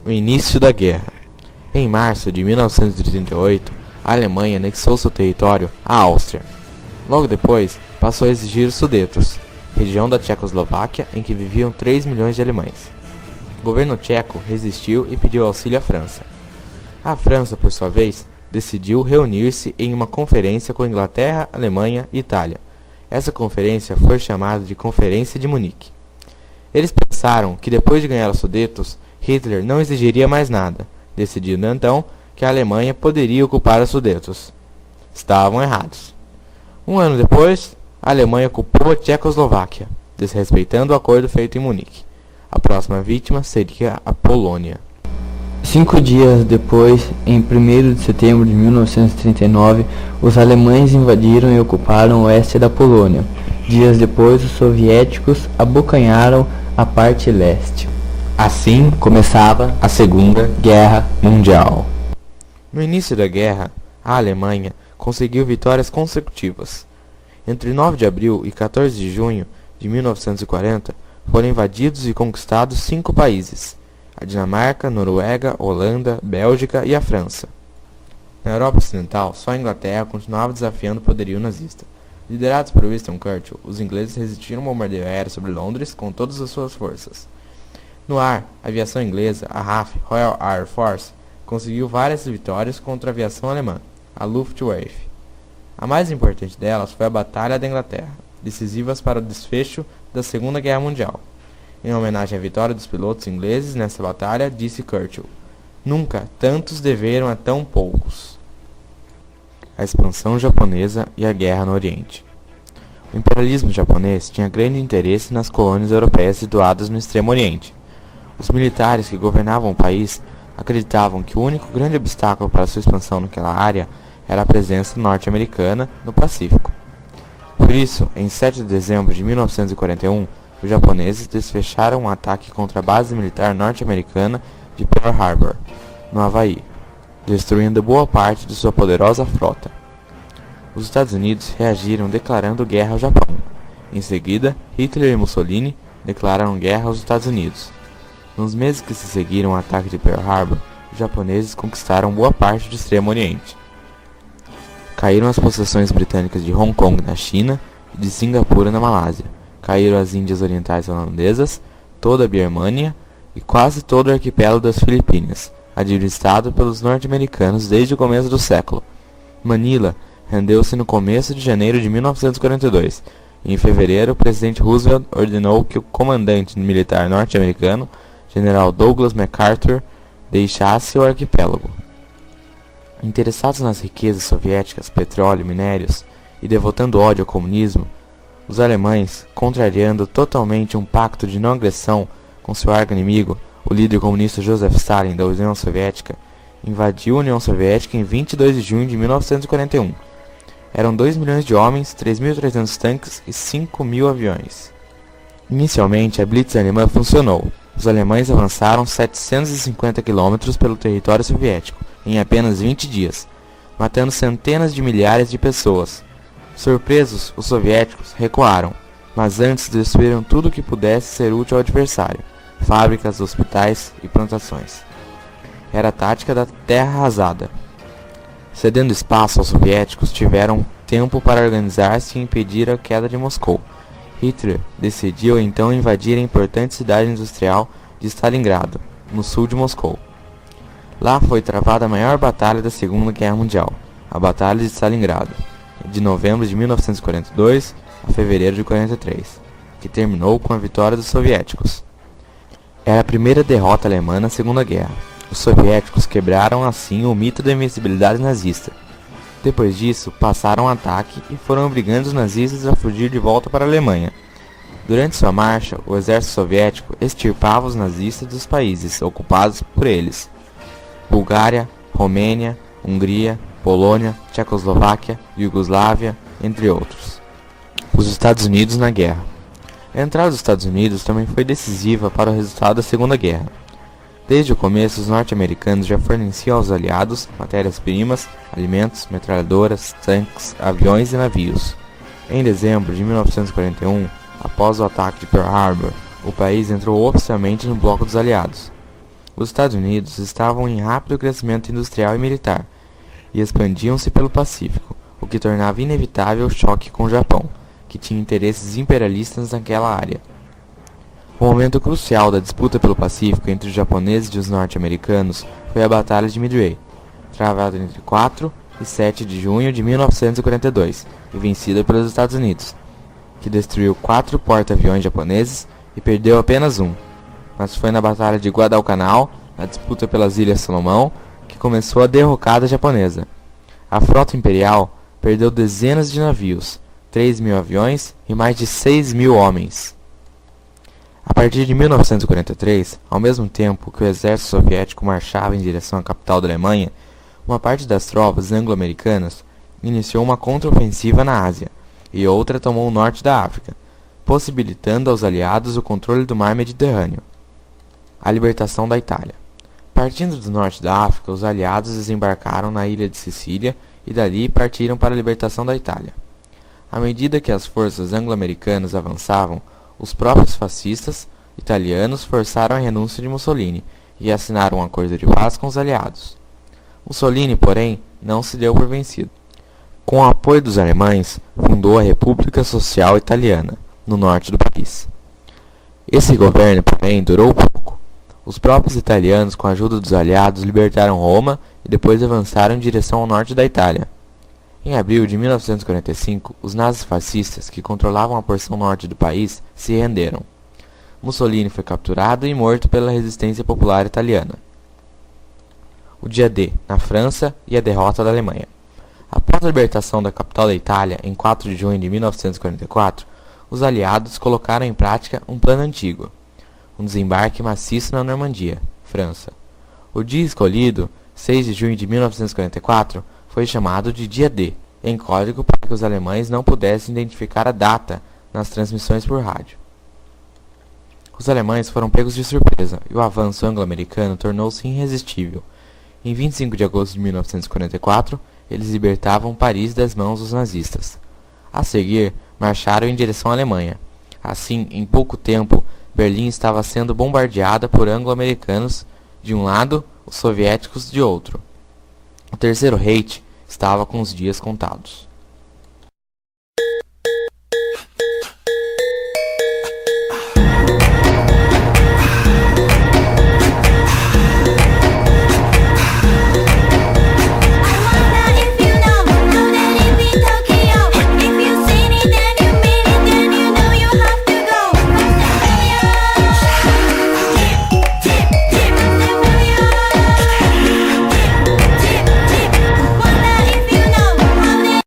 O início da guerra. Em março de 1938, a Alemanha anexou seu território à Áustria. Logo depois, passou a exigir os Sudetos, região da Tchecoslováquia em que viviam 3 milhões de alemães. O governo tcheco resistiu e pediu auxílio à França. A França, por sua vez, decidiu reunir-se em uma conferência com Inglaterra, Alemanha e Itália. Essa conferência foi chamada de Conferência de Munique. Eles pensaram que depois de ganhar os Sudetos, Hitler não exigiria mais nada, decidindo então que a Alemanha poderia ocupar os Sudetos. Estavam errados. Um ano depois, a Alemanha ocupou a Tchecoslováquia, desrespeitando o acordo feito em Munique. A próxima vítima seria a Polônia. 5 dias depois, em 1º de setembro de 1939, os alemães invadiram e ocuparam o oeste da Polônia. Dias depois, os soviéticos abocanharam a parte leste. Assim começava a Segunda Guerra Mundial. No início da guerra, a Alemanha conseguiu vitórias consecutivas. Entre 9 de abril e 14 de junho de 1940, foram invadidos e conquistados 5 países: a Dinamarca, Noruega, Holanda, Bélgica e a França. Na Europa Ocidental, só a Inglaterra continuava desafiando o poderio nazista. Liderados por Winston Churchill, os ingleses resistiram ao bombardeio aéreo sobre Londres com todas as suas forças. No ar, a aviação inglesa, a RAF, Royal Air Force, conseguiu várias vitórias contra a aviação alemã, a Luftwaffe. A mais importante delas foi a Batalha da Inglaterra, decisivas para o desfecho da Segunda Guerra Mundial. Em homenagem à vitória dos pilotos ingleses nessa batalha, disse Churchill: "Nunca tantos deveram a tão poucos." A expansão japonesa e a guerra no Oriente. O imperialismo japonês tinha grande interesse nas colônias europeias situadas no Extremo Oriente. Os militares que governavam o país acreditavam que o único grande obstáculo para sua expansão naquela área era a presença norte-americana no Pacífico. Por isso, em 7 de dezembro de 1941, os japoneses desfecharam um ataque contra a base militar norte-americana de Pearl Harbor, no Havaí, destruindo boa parte de sua poderosa frota. Os Estados Unidos reagiram declarando guerra ao Japão. Em seguida, Hitler e Mussolini declararam guerra aos Estados Unidos. Nos meses que se seguiram ao ataque de Pearl Harbor, os japoneses conquistaram boa parte do Extremo Oriente. Caíram as possessões britânicas de Hong Kong na China e de Singapura na Malásia. Caíram as Índias Orientais Holandesas, toda a Birmânia e quase todo o arquipélago das Filipinas, administrado pelos norte-americanos desde o começo do século. Manila rendeu-se no começo de janeiro de 1942, e em fevereiro o presidente Roosevelt ordenou que o comandante militar norte-americano, General Douglas MacArthur, deixasse o arquipélago. Interessados nas riquezas soviéticas, petróleo, minérios, e devotando ódio ao comunismo, os alemães, contrariando totalmente um pacto de não agressão com seu arqui-inimigo, o líder comunista Joseph Stalin da União Soviética, invadiu a União Soviética em 22 de junho de 1941. Eram 2 milhões de homens, 3.300 tanques e 5.000 aviões. Inicialmente, a Blitz alemã funcionou. Os alemães avançaram 750 quilômetros pelo território soviético em apenas 20 dias, matando centenas de milhares de pessoas. Surpresos, os soviéticos recuaram, mas antes destruíram tudo o que pudesse ser útil ao adversário: fábricas, hospitais e plantações. Era a tática da terra arrasada. Cedendo espaço aos soviéticos, tiveram tempo para organizar-se e impedir a queda de Moscou. Hitler decidiu então invadir a importante cidade industrial de Stalingrado, no sul de Moscou. Lá foi travada a maior batalha da Segunda Guerra Mundial, a Batalha de Stalingrado, de novembro de 1942 a fevereiro de 1943, que terminou com a vitória dos soviéticos. Era a primeira derrota alemã na Segunda Guerra. Os soviéticos quebraram assim o mito da invencibilidade nazista. Depois disso, passaram ao ataque e foram obrigando os nazistas a fugir de volta para a Alemanha. Durante sua marcha, o exército soviético extirpava os nazistas dos países ocupados por eles: Bulgária, Romênia, Hungria, Polônia, Tchecoslováquia, Iugoslávia, entre outros. Os Estados Unidos na guerra. A entrada dos Estados Unidos também foi decisiva para o resultado da Segunda Guerra. Desde o começo, os norte-americanos já forneciam aos aliados matérias-primas, alimentos, metralhadoras, tanques, aviões e navios. Em dezembro de 1941, após o ataque de Pearl Harbor, o país entrou oficialmente no bloco dos aliados. Os Estados Unidos estavam em rápido crescimento industrial e militar, e expandiam-se pelo Pacífico, o que tornava inevitável o choque com o Japão, que tinha interesses imperialistas naquela área. O momento crucial da disputa pelo Pacífico entre os japoneses e os norte-americanos foi a Batalha de Midway, travada entre 4 e 7 de junho de 1942 e vencida pelos Estados Unidos, que destruiu 4 porta-aviões japoneses e perdeu apenas um. Mas foi na Batalha de Guadalcanal, na disputa pelas Ilhas Salomão, que começou a derrocada japonesa. A frota imperial perdeu dezenas de navios, 3.000 aviões e mais de 6.000 homens. A partir de 1943, ao mesmo tempo que o exército soviético marchava em direção à capital da Alemanha, uma parte das tropas anglo-americanas iniciou uma contraofensiva na Ásia, e outra tomou o norte da África, possibilitando aos aliados o controle do mar Mediterrâneo. A libertação da Itália. Partindo do norte da África, os aliados desembarcaram na ilha de Sicília e dali partiram para a libertação da Itália. À medida que as forças anglo-americanas avançavam, os próprios fascistas italianos forçaram a renúncia de Mussolini e assinaram um acordo de paz com os aliados. Mussolini, porém, não se deu por vencido. Com o apoio dos alemães, fundou a República Social Italiana, no norte do país. Esse governo, porém, durou pouco. Os próprios italianos, com a ajuda dos aliados, libertaram Roma e depois avançaram em direção ao norte da Itália. Em abril de 1945, os nazifascistas, que controlavam a porção norte do país, se renderam. Mussolini foi capturado e morto pela resistência popular italiana. O dia D, na França, e a derrota da Alemanha. Após a libertação da capital da Itália, em 4 de junho de 1944, os aliados colocaram em prática um plano antigo, um desembarque maciço na Normandia, França. O dia escolhido, 6 de junho de 1944, foi chamado de Dia D, em código para que os alemães não pudessem identificar a data nas transmissões por rádio. Os alemães foram pegos de surpresa e o avanço anglo-americano tornou-se irresistível. Em 25 de agosto de 1944, eles libertavam Paris das mãos dos nazistas. A seguir, marcharam em direção à Alemanha. Assim, em pouco tempo, Berlim estava sendo bombardeada por anglo-americanos de um lado, os soviéticos de outro. O Terceiro Reich estava com os dias contados.